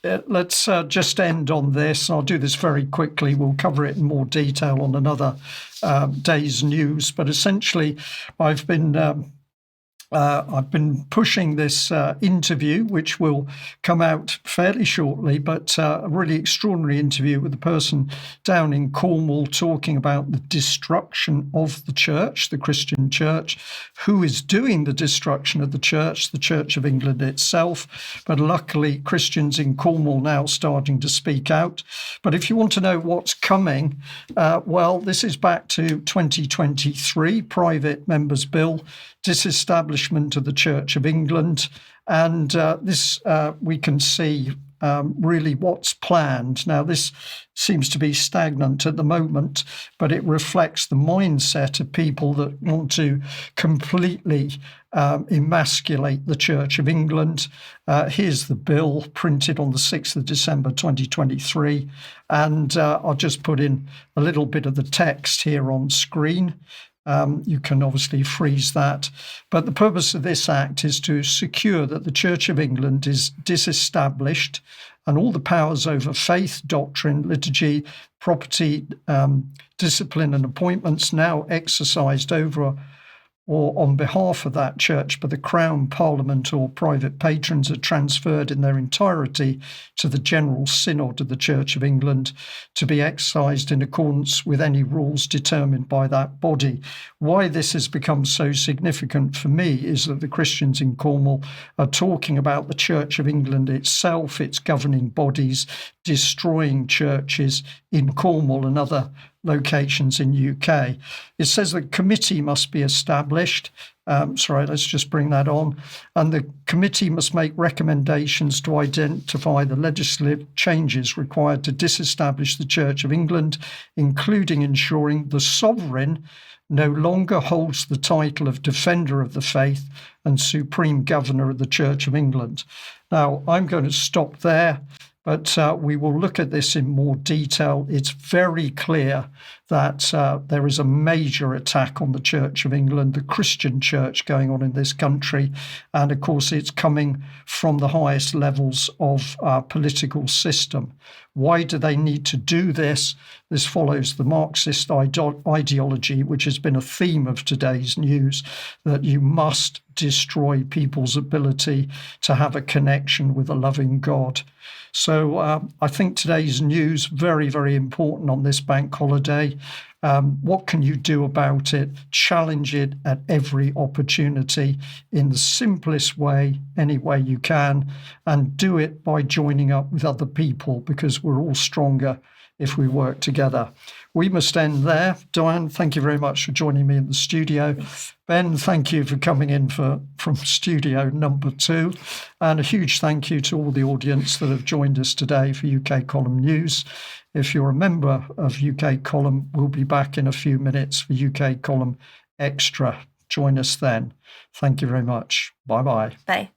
let's just end on this. I'll do this very quickly. We'll cover it in more detail on another day's news. But essentially, I've been pushing this interview, which will come out fairly shortly, but a really extraordinary interview with a person down in Cornwall talking about the destruction of the church, the Christian church, who is doing the destruction of the Church of England itself. But luckily, Christians in Cornwall now starting to speak out. But if you want to know what's coming, well, this is back to 2023, Private Members Bill, Disestablishment of the Church of England, and this we can see really what's planned. Now, this seems to be stagnant at the moment, but it reflects the mindset of people that want to completely emasculate the Church of England. Here's the bill printed on the 6th of December 2023, and I'll just put in a little bit of the text here on screen. You can obviously freeze that. But the purpose of this act is to secure that the Church of England is disestablished and all the powers over faith, doctrine, liturgy, property, discipline and appointments now exercised over or on behalf of that church by the Crown, Parliament or private patrons are transferred in their entirety to the General Synod of the Church of England to be exercised in accordance with any rules determined by that body. Why this has become so significant for me is that the Christians in Cornwall are talking about the Church of England itself, its governing bodies, destroying churches in Cornwall and other locations in UK. It says the committee must be established. Let's just bring that on. And the committee must make recommendations to identify the legislative changes required to disestablish the Church of England, including ensuring the sovereign no longer holds the title of Defender of the Faith and Supreme Governor of the Church of England. Now, I'm going to stop there. But we will look at this in more detail. It's very clear that there is a major attack on the Church of England, the Christian church going on in this country. And of course, it's coming from the highest levels of our political system. Why do they need to do this? This follows the Marxist ideology, which has been a theme of today's news, that you must destroy people's ability to have a connection with a loving God. So I think today's news, very, very important on this bank holiday. What can you do about it? Challenge it at every opportunity in the simplest way, any way you can, and do it by joining up with other people, because we're all stronger if we work together. We must end there. Diane, thank you very much for joining me in the studio. Ben, thank you for coming in from studio number 2. And a huge thank you to all the audience that have joined us today for UK Column News. If you're a member of UK Column, we'll be back in a few minutes for UK Column Extra. Join us then. Thank you very much. Bye-bye. Bye.